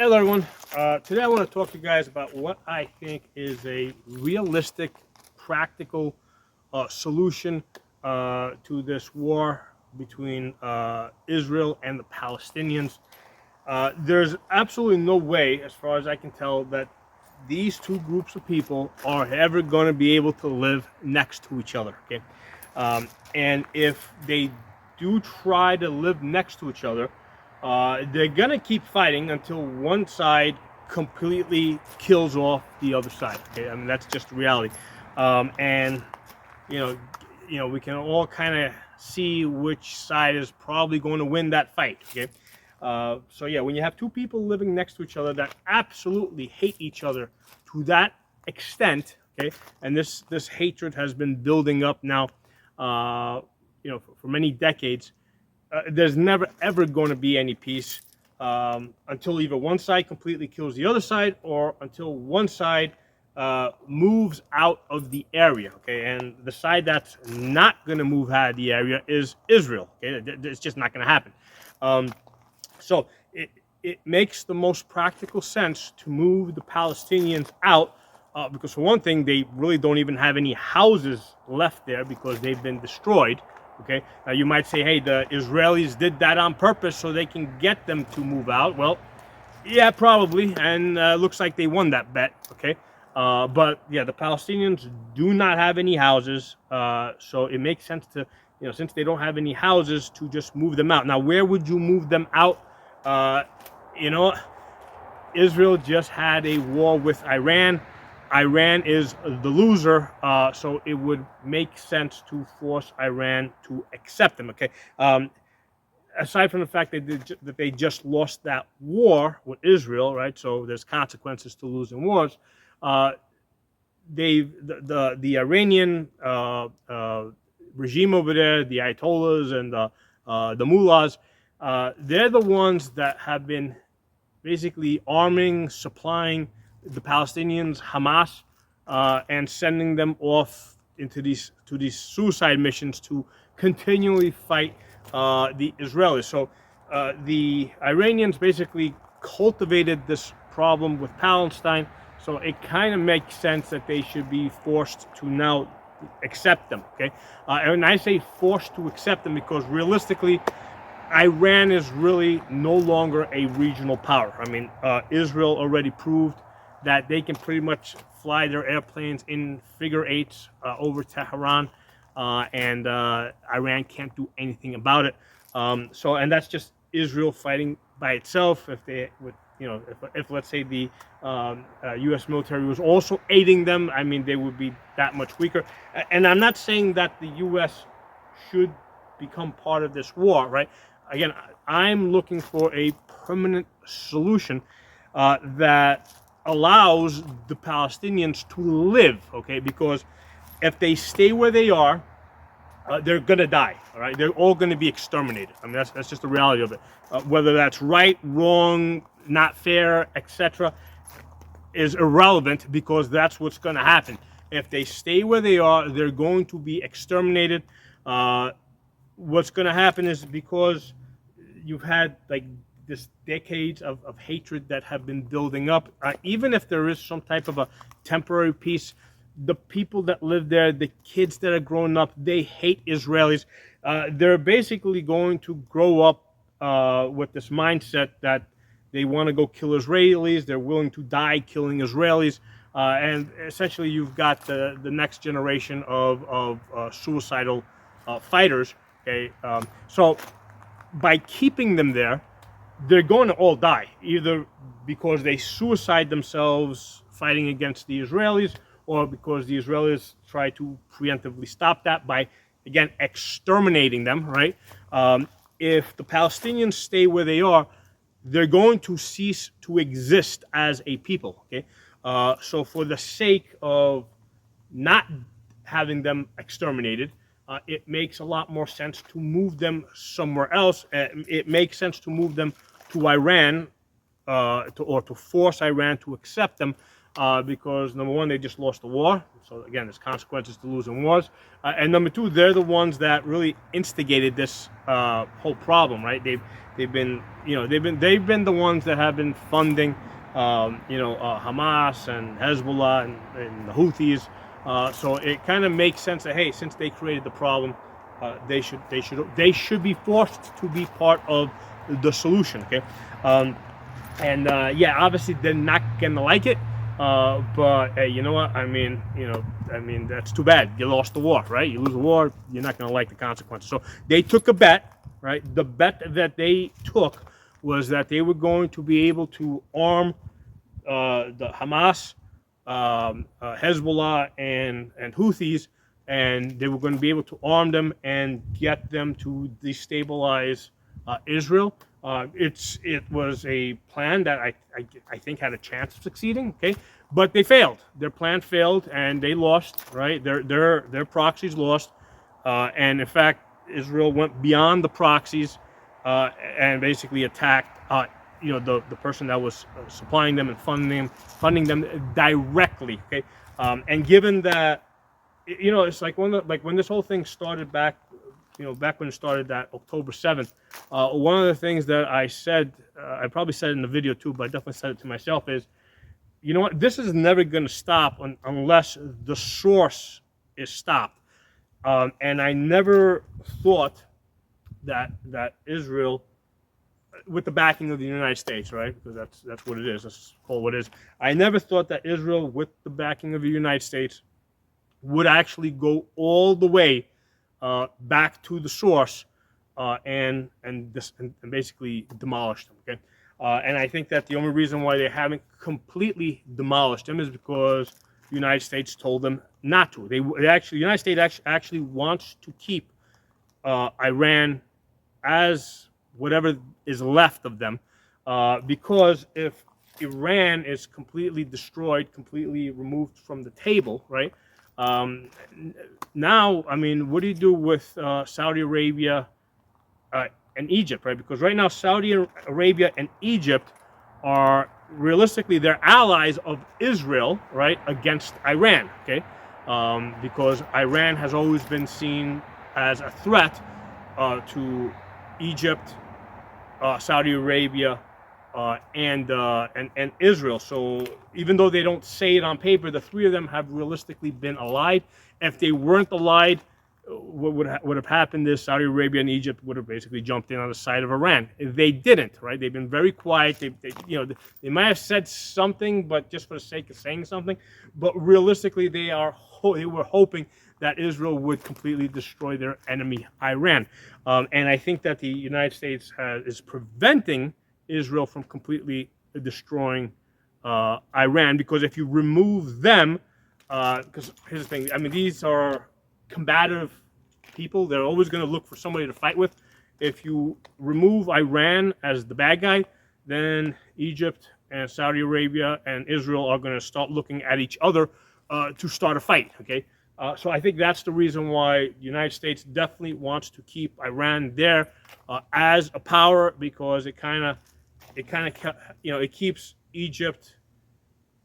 Hello, everyone. Today I want to talk to you guys about what I think is a realistic, practical solution to this war between Israel and the Palestinians. There's absolutely no way, as far as I can tell, that these two groups of people are ever going to be able to live next to each other. Okay, and if they do try to live next to each other, they're gonna keep fighting until one side completely kills off the other side. Okay, I mean that's just reality, and you know, we can all kind of see which side is probably going to win that fight. Okay, so yeah, when you have two people living next to each other that absolutely hate each other to that extent, okay, and this hatred has been building up now, for many decades. There's never ever going to be any peace until either one side completely kills the other side, or until one side moves out of the area. Okay, and the side that's not going to move out of the area is Israel. Okay, it's just not going to happen. So it makes the most practical sense to move the Palestinians out, because for one thing, they really don't even have any houses left there because they've been destroyed. Okay, now you might say, hey, the Israelis did that on purpose so they can get them to move out. Well, yeah, probably, and looks like they won that bet. Okay, but yeah, the Palestinians do not have any houses, so it makes sense to, since they don't have any houses, to just move them out. Now, where would you move them out? You know, Israel just had a war with Iran. Iran is the loser, so it would make sense to force Iran to accept them. Okay, aside from the fact that they just lost that war with Israel, right? So there's consequences to losing wars. The Iranian regime over there, the Ayatollahs and the mullahs, they're the ones that have been basically arming, supplying the Palestinians, Hamas, and sending them off into these suicide missions to continually fight the Israelis. So the Iranians basically cultivated this problem with Palestine. So it kind of makes sense that they should be forced to now accept them. Okay, and I say forced to accept them because realistically, Iran is really no longer a regional power. I mean, Israel already proved that they can pretty much fly their airplanes in figure eights over Tehran, and Iran can't do anything about it. And that's just Israel fighting by itself. If let's say the U.S. military was also aiding them, I mean, they would be that much weaker. And I'm not saying that the U.S. should become part of this war, right? Again, I'm looking for a permanent solution that allows the Palestinians to live, okay? Because if they stay where they are, they're gonna die. All right, they're all gonna be exterminated. I mean, that's just the reality of it. Whether that's right, wrong, not fair, etc., is irrelevant because that's what's gonna happen. If they stay where they are, they're going to be exterminated. What's gonna happen is because you've had like this decades of hatred that have been building up. Even if there is some type of a temporary peace, the people that live there, the kids that are growing up, they hate Israelis. They're basically going to grow up with this mindset that they want to go kill Israelis. They're willing to die killing Israelis. And essentially, you've got the next generation of suicidal fighters. Okay, so by keeping them there, they're going to all die, either because they suicide themselves fighting against the Israelis, or because the Israelis try to preemptively stop that by, again, exterminating them, right? If the Palestinians stay where they are, they're going to cease to exist as a people, okay? So for the sake of not having them exterminated, it makes a lot more sense to move them somewhere else. It makes sense to move them to Iran, or to force Iran to accept them, because number one, they just lost the war. So again, there's consequences to losing wars, and number two, they're the ones that really instigated this whole problem, right? They've been they've been the ones that have been funding Hamas and Hezbollah and the Houthis. So it kind of makes sense that, hey, since they created the problem, they should be forced to be part of the solution. Okay, yeah, obviously they're not gonna like it, but hey, you know what? I mean, that's too bad. You lost the war, right? You lose a war, you're not gonna like the consequences. So they took a bet, right? The bet that they took was that they were going to be able to arm the Hamas, Hezbollah, and Houthis, and they were going to be able to arm them and get them to destabilize Israel. It was a plan that I think had a chance of succeeding. Okay, but they failed. Their plan failed, and they lost. Right, their proxies lost, and in fact, Israel went beyond the proxies and basically attacked the person that was supplying them and funding them directly. Okay, and given that it's like when this whole thing started back when it started, that October 7th, one of the things that I said, I probably said it in the video too, but I definitely said it to myself, is, you know what, this is never going to stop unless the source is stopped. And I never thought that Israel, with the backing of the United States, right? Because that's what it is. Let's call it what it is. I never thought that Israel, with the backing of the United States, would actually go all the way back to the source and basically demolish them. Okay, and I think that the only reason why they haven't completely demolished them is because the United States told them not to. The United States actually wants to keep Iran as whatever is left of them, because if Iran is completely destroyed, completely removed from the table, right? Now, I mean, what do you do with Saudi Arabia and Egypt, right? Because right now, Saudi Arabia and Egypt are realistically, they're allies of Israel, right, against Iran, okay? Because Iran has always been seen as a threat to Egypt, Saudi Arabia, and Israel. So even though they don't say it on paper, the three of them have realistically been allied. If they weren't allied, what would have happened is Saudi Arabia and Egypt would have basically jumped in on the side of Iran. They didn't, right? They've been very quiet. They might have said something, but just for the sake of saying something. But realistically, they were hoping that Israel would completely destroy their enemy, Iran. And I think that the United States is preventing Israel from completely destroying Iran, because if you remove them, because here's the thing, I mean, these are combative people. They're always going to look for somebody to fight with. If you remove Iran as the bad guy, then Egypt and Saudi Arabia and Israel are going to start looking at each other to start a fight, okay? So I think that's the reason why the United States definitely wants to keep Iran there as a power, because it keeps Egypt,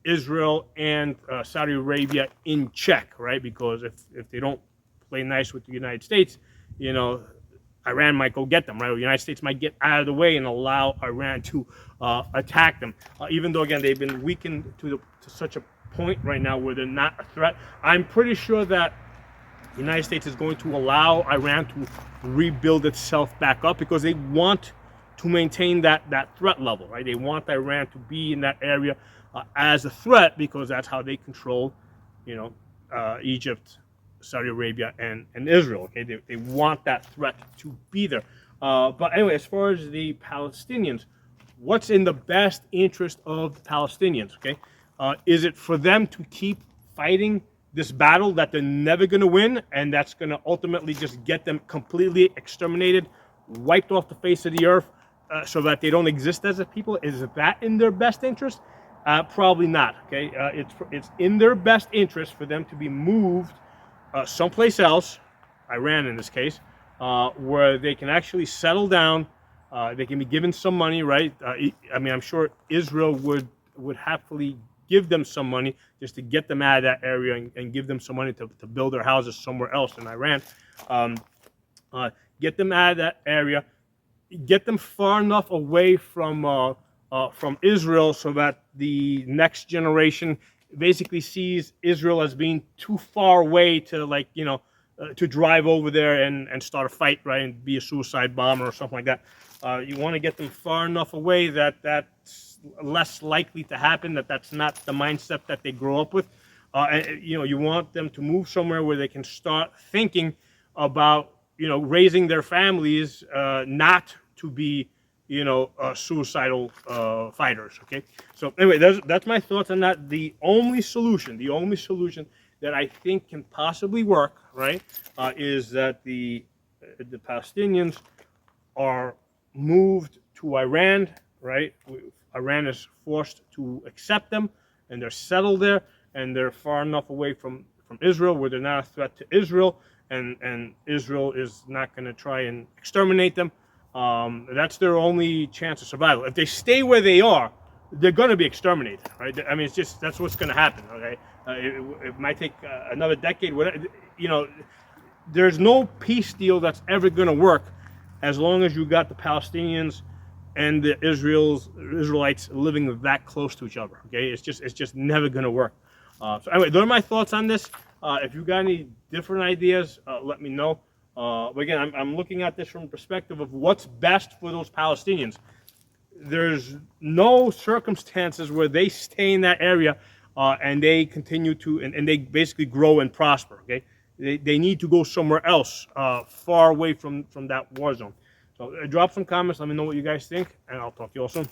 Israel, and Saudi Arabia in check, right? Because if they don't play nice with the United States, Iran might go get them, right? Or the United States might get out of the way and allow Iran to attack them. Even though, again, they've been weakened to such a point right now where they're not a threat. I'm pretty sure that the United States is going to allow Iran to rebuild itself back up, because they want to maintain that threat level, right? They want Iran to be in that area as a threat, because that's how they control, Egypt, Saudi Arabia, and Israel. Okay, they want that threat to be there. But anyway, as far as the Palestinians, what's in the best interest of the Palestinians? Okay, is it for them to keep fighting this battle that they're never going to win, and that's going to ultimately just get them completely exterminated, wiped off the face of the earth, so that they don't exist as a people? Is that in their best interest? Probably not. Okay, it's in their best interest for them to be moved someplace else, Iran in this case, where they can actually settle down. They can be given some money, right? I mean, I'm sure Israel would happily give them some money just to get them out of that area and give them some money to build their houses somewhere else in Iran. Um, get them out of that area, get them far enough away from Israel so that the next generation basically sees Israel as being too far away to, like, to drive over there and start a fight, right, and be a suicide bomber or something like that. You want to get them far enough away that that's less likely to happen, that's not the mindset that they grow up with. And, you want them to move somewhere where they can start thinking about, raising their families, not to be, suicidal fighters. Okay. So anyway, that's my thoughts on that. The only solution that I think can possibly work, right, is that the Palestinians are moved to Iran, right? Iran is forced to accept them, and they're settled there, and they're far enough away from Israel where they're not a threat to Israel, and Israel is not going to try and exterminate them. That's their only chance of survival. If they stay where they are, they're going to be exterminated, right? I mean, that's what's going to happen. Okay, it might take another decade. Whatever, there's no peace deal that's ever going to work as long as you got the Palestinians and the Israelites living that close to each other. Okay, it's just never going to work. So anyway, those are my thoughts on this. If you got any different ideas, let me know. But again, I'm looking at this from the perspective of what's best for those Palestinians. There's no circumstances where they stay in that area and they continue to, and they basically grow and prosper. Okay, they need to go somewhere else, far away from that war zone. So drop some comments. Let me know what you guys think, and I'll talk to you all soon.